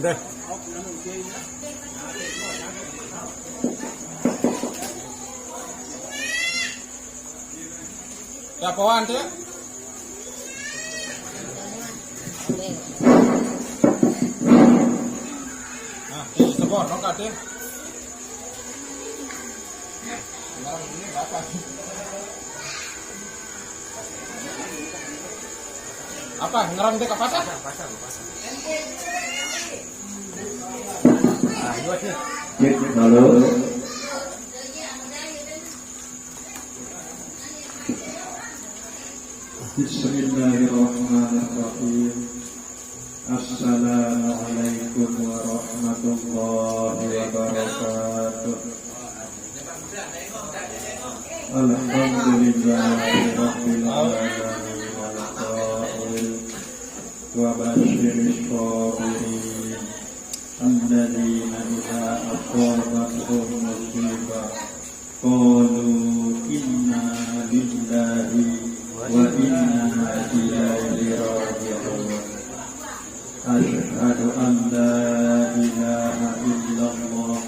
Deh. Ya apaan tuh? Nah, ini sebor dong katanya. Ini apa? Apa? Ngerem deh ke pasar? Pasar. Ah, halo. Bismillahirrahmanirrahim. Assalamualaikum warahmatullahi wabarakatuh. Alhamdulillahirabbil alamin wa basyiril sabirin alladzina idza asabatuhum musibah qalu inna lillahi wa inna ilaihi raji'un. Asyhadu an la ilaha illallah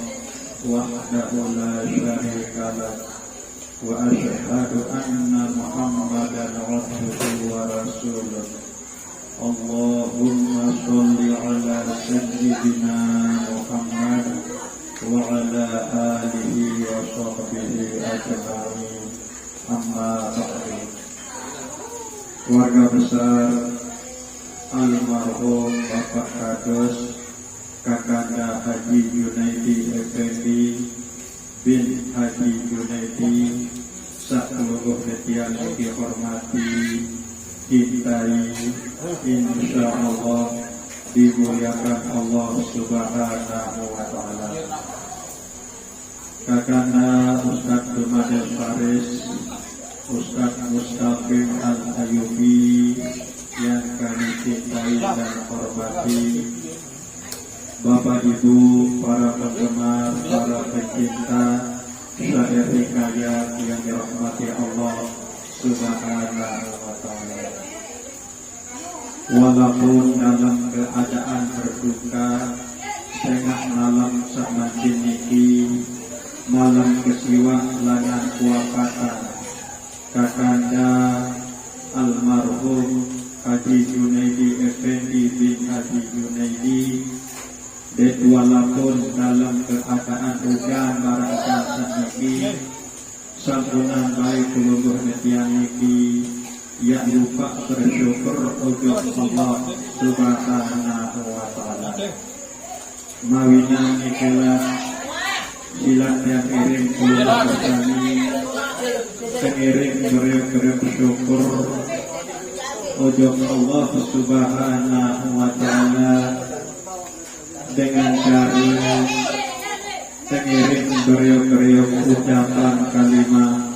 wahdahu la syarika lah wa asyhadu anna Muhammadan abduhu wa rasuluh. Allahumma sholli ala sayyidina Muhammad wa ala alihi wa sahbihi ajma'in. Amma ba'du. Keluarga besar almarhum Bapak Kados Kakanda Haji Junaidi Effendi bin Haji Junaidi sakeluruh netian dihormati, cintai, insyaallah dimuliakan Allah Subhanahu wa taala. Kakanda Ustaz Dumadil Faris, Ustaz Mustaqim Al-Ayubi yang kami cintai dan hormati, Bapak Ibu, para penggemar, para pecinta syair hikayat yang dirahmati Allah Subhanahu wa taala. Walaupun dalam keadaan berduka, tengah malam samanjin niki, malam kesiwa langan kuapatan, Kakanda almarhum Haji Junaidi Effendi bin Haji Junaidi, dan walaupun dalam keadaan hujan barangkali saniki, sampunan baik seluruh netian niki, ya lupa bersyukur untuk Allah Subhanahu wa taala. Mawina nikelah silat yang iring keluarga kami, seiring beriak syukur ujung Allah Subhanahu wa taala dengan cara seiring beriak ucapan kalimat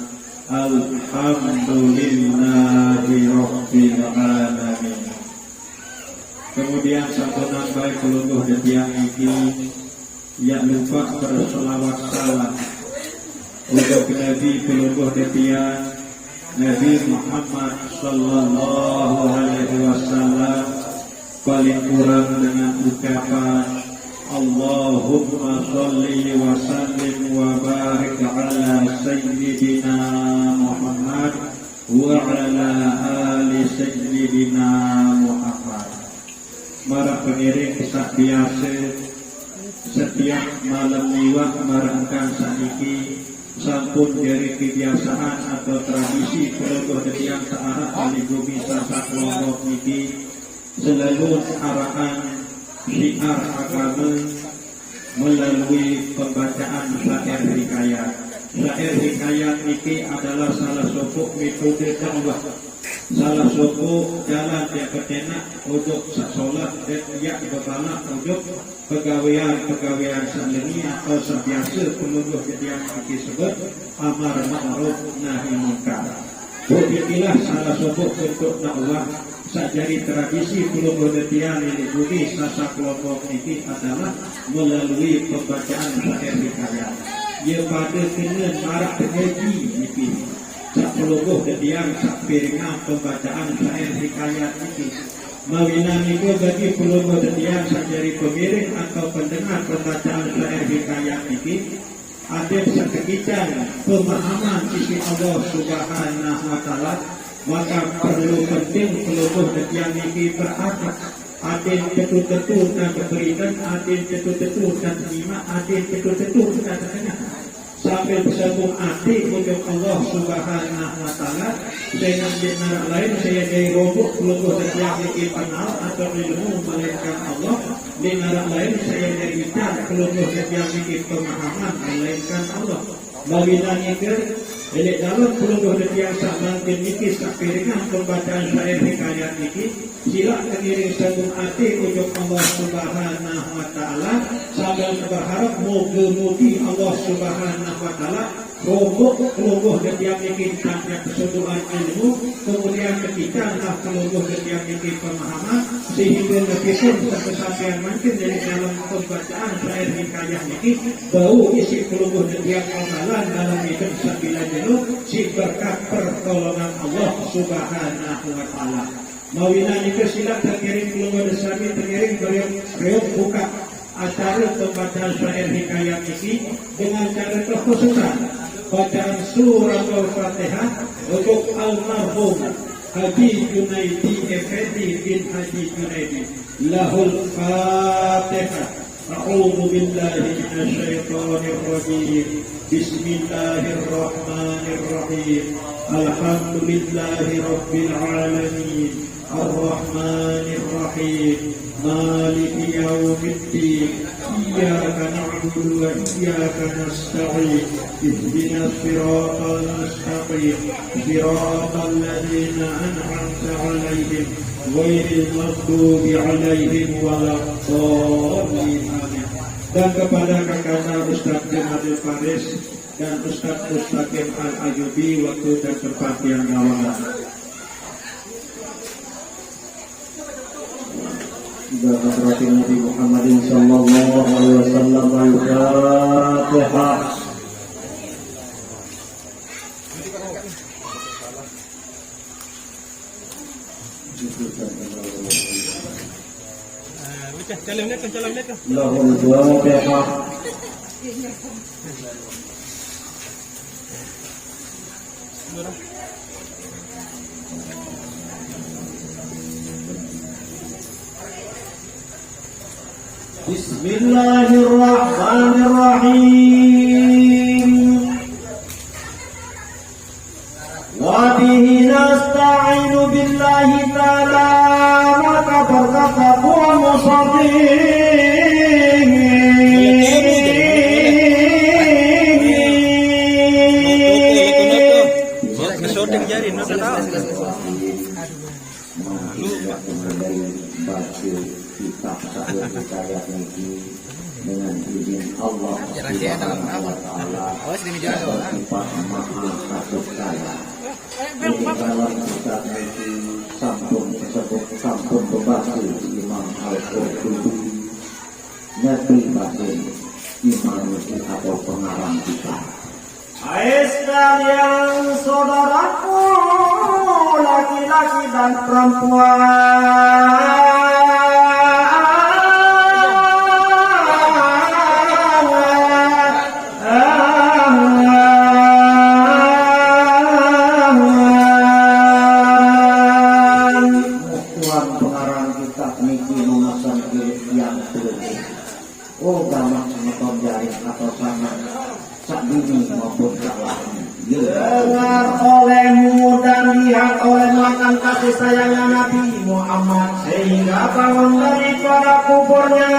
Alhamdulillahi Rabbil Alamin. Kemudian sampunan baik seluruh netian iki, ya lupa berselawat salam untuk Nabi seluruh netian Nabi Muhammad sallallahu alaihi wasallam, paling kurang dengan ucapan Allahumma sholli wa sallim wa barik ala sayyidina Muhammad wa ala ali sayyidina Muhammad. Para pengiring kisah biasa setiap malam liwat marangkan saniki sampun dari kebiasaan atau tradisi keluarga yang searah ahli bumi sasak kelompok niki selalu arahan syiar agama melalui pembacaan syair hikayat. Syair hikayat ini adalah salah satu metode dakwah, salah satu jalan yang ketenak untuk sasolat dan yang berbalak untuk pegawaian sendiri atau sebiasa penuduh yang disebut amar ma'ruf nahi munkar. Inilah salah satu bentuk dakwah. Sajari tradisi kelompok netian ini bumi sasa kelompok ini adalah melalui pembacaan syair hikayat. Ia pada kena marak pengaji ini. Sak kelompok netian sak piringan pembacaan syair hikayat ini Mawinani itu bagi pelungguh detian dari pemiring atau pendengar pembacaan syair hikayat ini ada sekegiatan pemahaman isi Allah Subhanahu wa Ta'ala, maka perlu penting pelungguh detian ini berarti adil tetu-tetu dan berikan, adil tetu-tetu dan terima, adil tetu-tetu dan terkenal sampai bersambung hati untuk Allah Subhanahu wa Ta'ala. Dengan benar lain saya dari robok pelungguh yang dikenal atau ilmu melainkan Allah. Benar lain saya dari bicara pelungguh yang pemahaman melainkan Allah. Bagian itu Jadi dalam pelungguh yang sama memiliki sapiringan pembacaan syair hikayat ini, sila mengiring sambung hati untuk Allah Subhanahu wa Ta'ala sambil berharap mugi-mugi Allah Subhanahu wa Ta'ala rombok pelungguh yang memiliki tanda keseluruhan ilmu, kemudian ketika pelungguh yang memiliki pemahaman sehingga lebih sampai mungkin dari dalam pembacaan syair hikayat ini bau isi pelungguh yang pengalan dalam hidup sambilan si berkat pertolongan Allah Subhanahu wa Ta'ala. Mawina itu sila terkirim pelungguh desami terkirim beliau buka acara pembacaan syair hikayat ini dengan cara terkhususan bacaan surah Al-Fatihah untuk almarhum Haji Junaidi Effendi bin Haji Junaidi. Lahul Fatihah. A'udzu billahi minasyaitonir rajim. Bismillahirrahmanirrahim. Alhamdulillahi rabbil alamin. Ar-Rahmanir Rahim. Maliki yaumiddin. Iyyaka na'budu wa iyyaka nasta'in. Ihdinas siratal mustaqim. Siratal ladzina an'amta 'alaihim ghairil maghdubi 'alaihim waladdallin. Dan kepada kakaknya Ustaz Jamadil Faris dan Ustaz Mustaqim Al-Ayubi waktu dan tempat yang lawan. Bahagia Nabi Muhammadin sallallahu alaihi wasallam. Al-Fatihah. Lahul Fatihah. Bismillahirrahmanirrahim. Wa bihi nasta'inu billahi ta'ala. Maka berkata Tuhan Musafir, Kesodeng jari, nak tahu. Kitab sahih hikayat ini dengan izin Allah Subhanahu wa Ta'ala bersifat maha kasih sayang. Di dalam kitab ini sampun tersebut sampun berbahasa Imam Al-Qurtubi, Nabi Basin, Imam atau pengarang kita. Hai sekalian saudaraku laki-laki dan perempuan, dengar olehmu dan lihat oleh makan kasih sayangnya Nabi Muhammad sehingga bangun daripada kuburnya.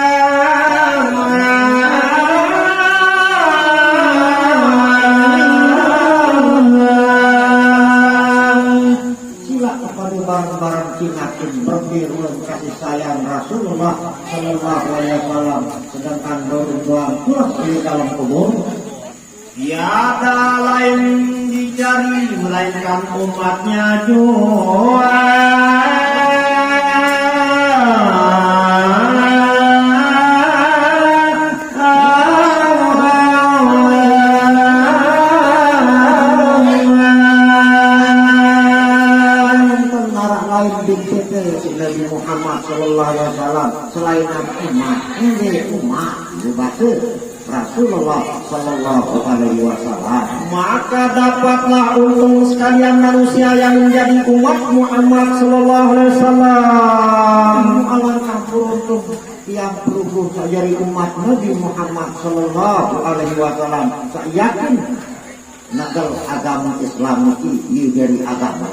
Sila kepada barang-barang cingakin berbiruan kasih sayang Rasulullah Sallallahu Alaihi Wasallam, sedangkan doang pulas di dalam kubur. Tiada lain dicari melainkan umatnya jua. Tentara lain dicete Nabi Muhammad sallallahu alaihi wasallam selain umat ini umat dibaca Rasulullah sallallahu alaihi wasallam, maka dapatlah untung sekalian manusia yang menjadi umat Muhammad sallallahu alaihi wasallam. alangkah beruntung yang berhubung dari umat Nabi Muhammad sallallahu alaihi wasallam. Saya yakin nagal agama Islam itu dari agama.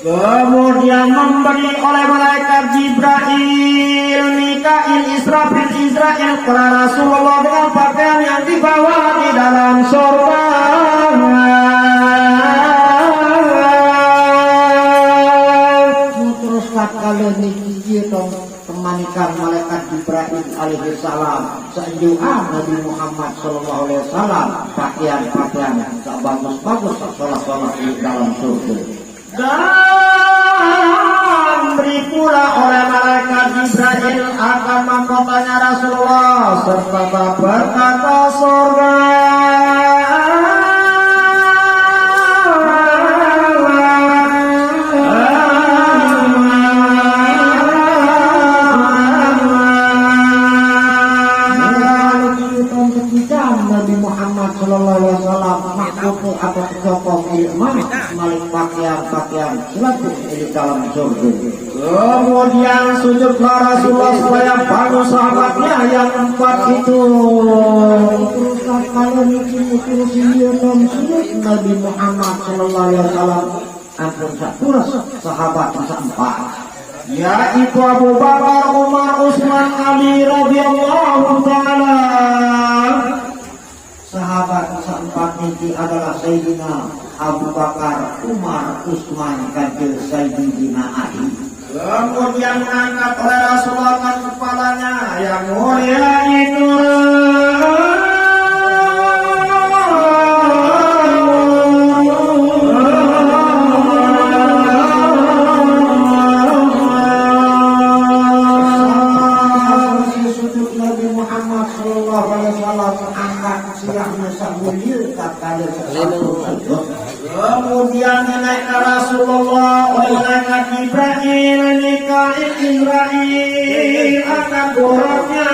Kemudian memberi oleh malaikat Jibril, Mikail, Israfil, Israel kepada Rasulullah dengan pakaian yang dibawa di dalam surga. Terus kalau niki temanikan malaikat Jibril alaihi salam sejauh Nabi Muhammad sallallahu alaihi wasallam pakaian-pakaian tak bagus-bagus salat-salat di dalam surga. Dan beri pula oleh malaikat Jibril akan mahkotanya Rasulullah serta berkata surga. Nabi Muhammad sallallahu alaihi wasallam makhluk atau kekopong iman malik pakaian selalu di dalam surga. Kemudian sujudlah Rasulullah supaya bangun sahabatnya yang empat itu. Teruslah kalau sujud Nabi Muhammad sallallahu alaihi wasallam ampun terus sahabat masa empat, yaitu Abu Bakar, Umar, Utsman, Ali radhiyallahu taala. Sahabat keempat ini adalah Sayyidina Abu Bakar, Umar, Utsman, dan Sayyidina Ali. Kemudian mengangkat oleh Rasulullah kan kepalanya yang mulia itu. Nabi Muhammad sallallahu alaihi wasallam angkat siangnya sambil kata Kemudian dinaikkan Rasulullah oleh malaikat Jibril, Mikail, Israil akan buruknya.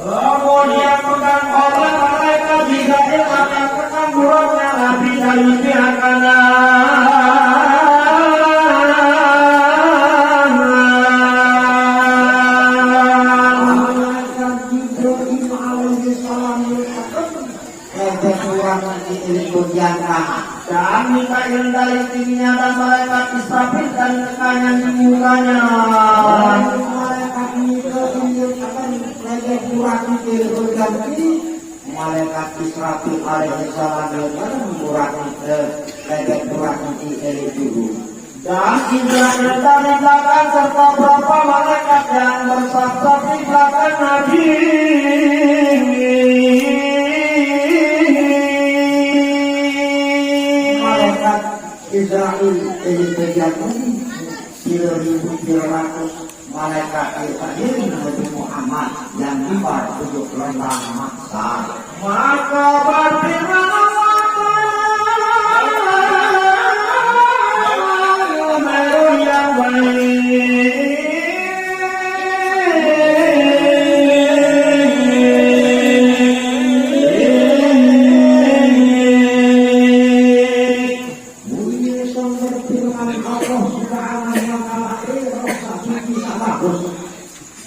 Kemudian pegang oleh malaikat Jibril akan pegang buruknya Nabi dari pihak kanan. Malaikat Jibril alaihi salam dan Mikail dari tingginya dan malaikat Israfil dari tekannya di mukanya. Malaikat Mikail akan lagi kurang berganti. Malaikat Israfil alaihi salam akan mengurangi lagi kurang itu. Dan Israel dari belakang serta beberapa malaikat yang bersabda di belakang Nabi. Malaikat Israel ini terjadi 3.300 malaikat terdiri Nabi Muhammad yang dibar untuk lembah maksa. Maka berfirman yang baik.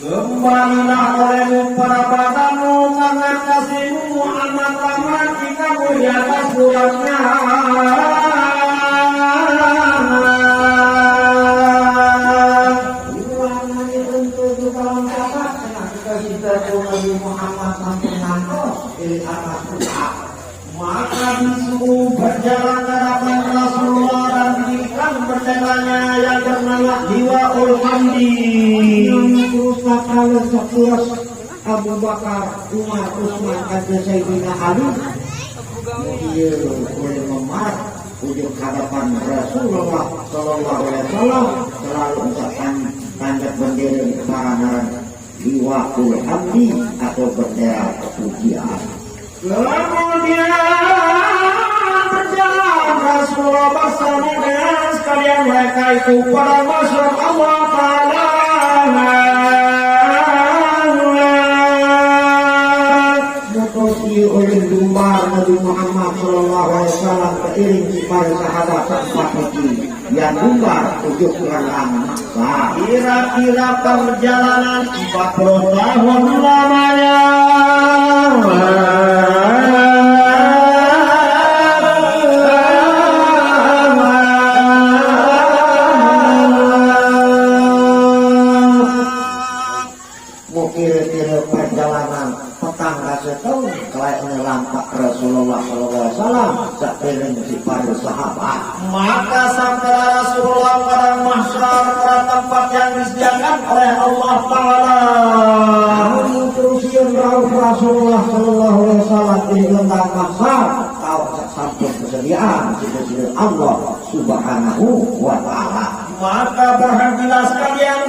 Kembalilah olehmu para badanmu karena kasihmu amat amat jika di atas bulatnya. Maka disuruh berjalan ke hadapan Rasulullah dan diberikan benderanya yang bernama Liwaul Hamdi. Teruslah kalau seterus Abu Bakar, Umar, Utsman, dan Sayyidina Ali dia boleh memarah ujung hadapan Rasulullah Sallallahu Alaihi Wasallam selalu ucapkan tanda bendera kebarangan liwa'ul hamdi atau bendera kepujian. Kemudian berjalan Rasulullah bersama dengan sekalian mereka itu pada masyarakat Allah Ta'ala. Mutosi oleh dumbar Nabi Muhammad Sallallahu Alaihi Wasallam keiring para sahabat sahabat itu yang dumbar tujuh kerang maksa. Kira-kira perjalanan 40 tahun lamanya. Kira-kira perjalanan petang setahun kelainnya lampak Rasulullah SAW sepiring si para sahabat. Maka sampai Rasulullah pada mahsyar pada tempat yang disediakan oleh Allah Ta'ala. Terusin Rasulullah SAW di lembah mahsyar tahu sampai kesediaan disediakan Allah Subhanahu wa Ta'ala. Maka berhentilah sekalian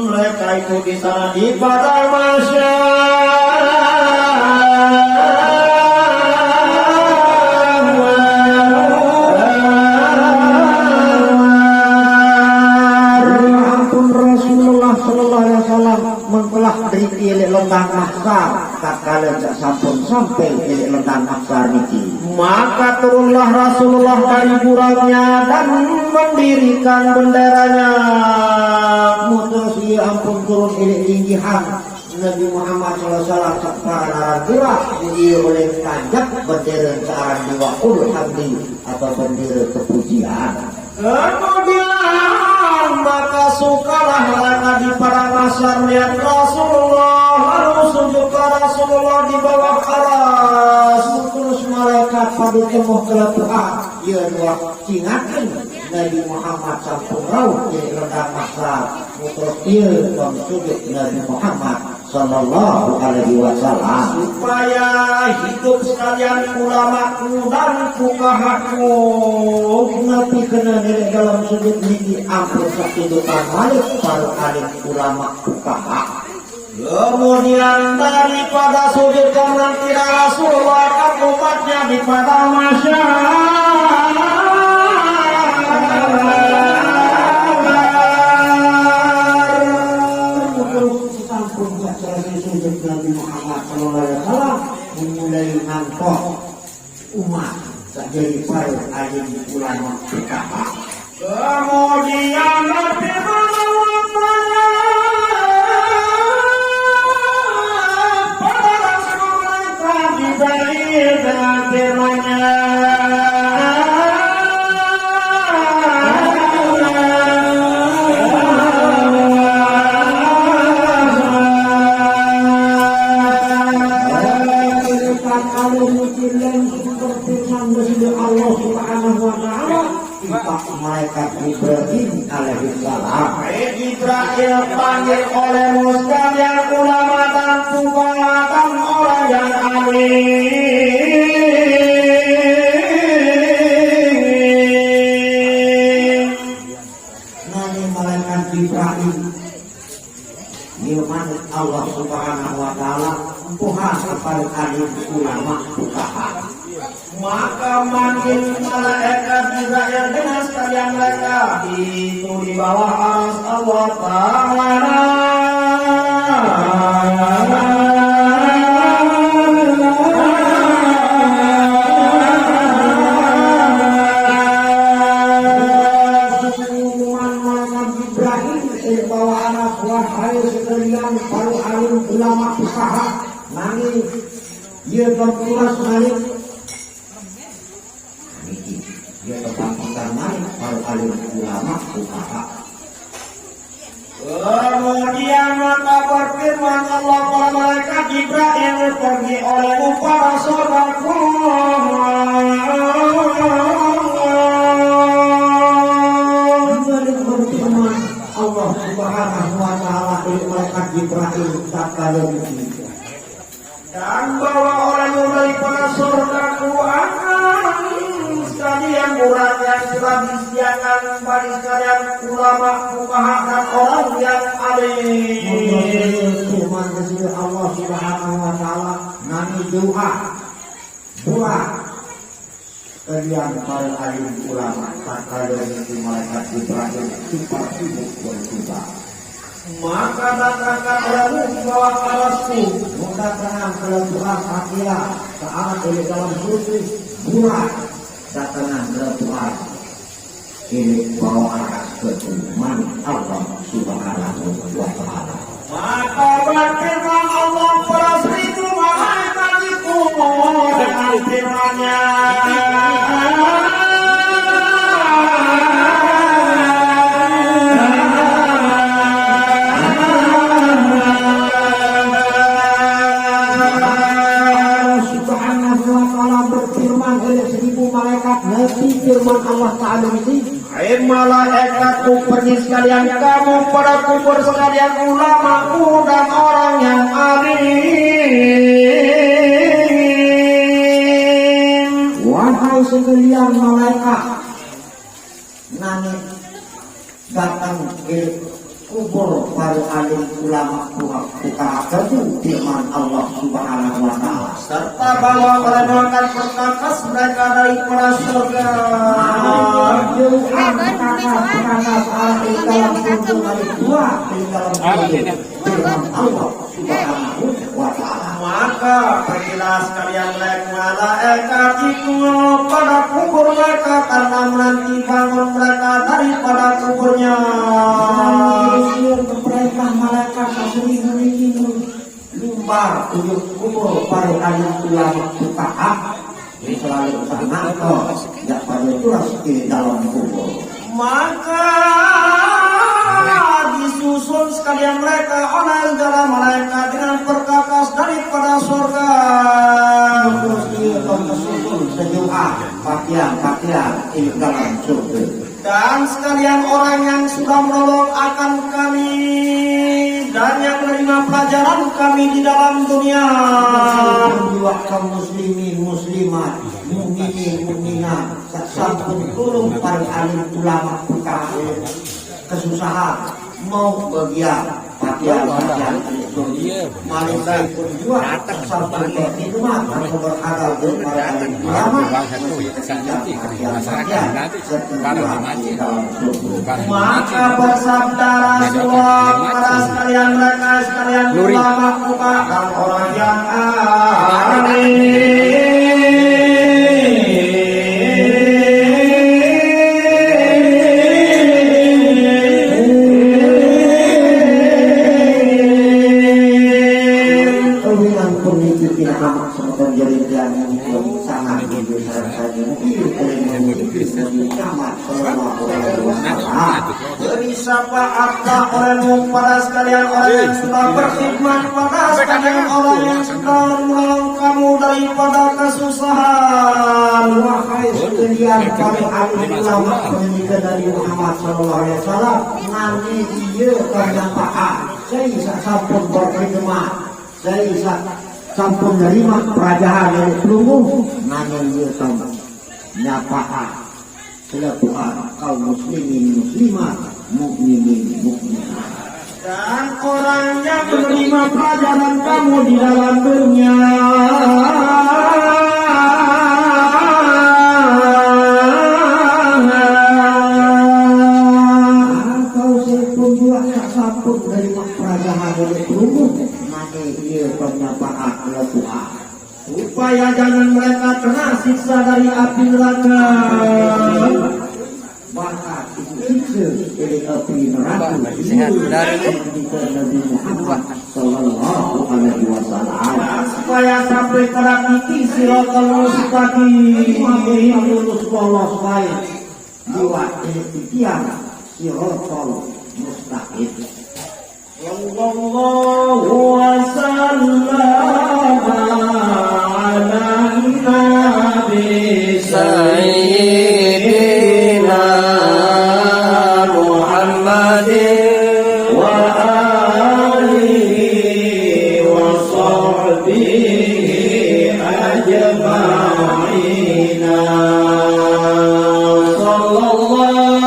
mereka itu di sana di padang mahsyar. Ampun Rasulullah Sallallahu Alaihi Wasallam mengkelah dari pilih lembah mahsyar tak kala tak sampai pilih lembah mahsyar niki. Maka turunlah Rasulullah dari burangnya dan mendirikan benderanya. Mutusi ampun turun ini tinggihan Nabi Muhammad SAW sekarang kira diri oleh tanjak bendera searang dua ulu hamdi atau bendera kepujian. Kemudian maka sukalah mereka di padang mahsyar melihat Rasulullah lalu sujud ke Rasulullah di bawah aras. Terus malaikat pada temuh kelepuhan ia dua cingakan Nabi Muhammad sampun rauh di rendang mahsyar. Terus dia sujud Nabi Muhammad Sallallahu Alaihi Wasallam supaya hidup sekalian ulamaku dan fuqahaku. Nabi kena nilai dalam sujud ini ampun kehidupan malik para alim ulama fuqaha. Kemudian daripada sujud nanti Rasulullah dan umatnya di padang mahsyar. Nabi Muhammad SAW memulai nampak umat tak jadi para alim ulama fuqaha. Kemudian Nabi pada Rasulullah diberi dengan firman-Nya. Allah Subhanahu wa Ta'ala Pak malaikat Ibrahim alaihi salam. Ibrahim panggil oleh sekalian ulama dan fuqaha dan orang yang alim. Nani malaikat Ibrahim Nilman Allah Subhanahu wa Ta'ala Tuhan kepada alim ulama fuqaha. Maka manggil malaikat Israel dengan sekalian mereka itu di bawah aras Allah Ta'ala. Pengumuman malaikat Ibrahim di bawah aras wahai sekalian para alim ulama fuqaha. Nangis dia berpulas balik. Dia terpaksa naik para alim ulama fuqaha. Kemudian maka berfirman Allah kepada malaikat Jibril pergi oleh para saudaraku. Berfirman Allah Subhanahu wa Ta'ala kepada malaikat Jibril tak kala ini. Dan bawa orang dari para saudaraku akan sekalian disediakan bagi sekalian ulama, fuqaha dan orang yang alim. Firman Allah Subhanahu wa taala nami doa kalian para alim ulama tak dari malaikat Jibril seperti berdoa. Maka datangkan olehmu di bawah alasku, mendatangkan kelembuhan hatinya saat di dalam suci bulan datangkan kelembuhan ini bawah alas ketuman Allah Subhanahu wa taala. Maka berfirman Allah pada seribu malaikat itu dengan firman-Nya, firman Allah Ta'ala ini, hai malaikatku pergi sekalian, kamu pada kubur sekalian, ulamaku dan orang yang alim. Wahai sekalian malaikat, nani datang ke kubur para alim ulama fuqaha itu firman Allah Subhanahu wa taala, serta bawa mereka perkakas mereka daripada surga. Allah Subhanahu wa taala. Maka pergilah sekalian malaikat itu pada kubur mereka karena menanti bangun mereka daripada kuburnya. Mereka malaikat sering lumbar tujuh kubur para alim ulama fuqaha ini selalu sana tidak pada turas di dalam kubur. Maka disusun sekalian mereka oleh segala malaikat dengan perkakas daripada surga. Terus disusun sejumlah pakaian di dalam surga. Dan sekalian orang yang sudah menolong akan kami dan yang menerima pelajaran kami di dalam dunia, kaum muslimin muslimat, mukminin mukminat, sampun turun para alim ulama fuqaha kesusahan mau bagian pakaian malaikat pun juga sampai di rumah atau berada di para alim ulama maka bersabda Rasulullah para sekalian mereka sekalian ulama fuqaha dan orang yang alim. Amat semoga jadi yang sangat besar saja beri syafaatlah olehmu pada sekalian orang yang sudah berkhidmat pada sekalian orang yang sudah menolong kamu daripada kesusahan. Wahai sekalian para alim ulama pendidikan dari Muhammad sallallahu alaihi wasallam, nanti dia ternyampaan saya sampun berkhidmat, saya sampun menerima perajahan dari pelunggu nanya dia sama nyapahan selebuhan kaum muslimin muslimat mukminin mukminat dan orang yang menerima pelajaran kamu di dalam dunia. Kau sepun juga sampun menerima perajahan dari pelunggu dia penyampaian Tuhan supaya jangan mereka kena siksa dari api neraka. Maka siksa dari api neraka Nabi Muhammad sallallahu alaihi wasallam supaya sampai pada titik siratal mustaqim lulus lolos baik jiwa titian siratal mustaqim. Sallallahu wasallam ala nabi sayyidina Muhammadin wa alihi wa sahbihi ajma'ina. Sallallahu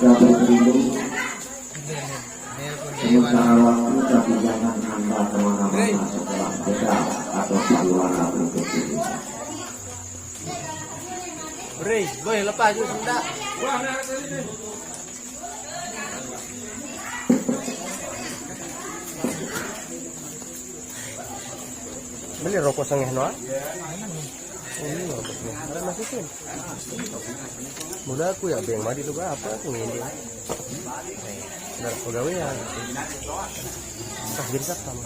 sudah berdiri sementara waktu, tapi jangan Anda kemana-mana setelah jeda atau pariwara berikut ini. Bre, boleh lepas je sudah. Beli rokok sengeh no? Ini rokoknya. Ada masukin. Mudah aku ya beng madi tuh apa aku ini. Udah pegawaian. Kah jadi satpam.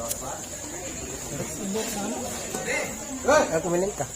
Aku menikah.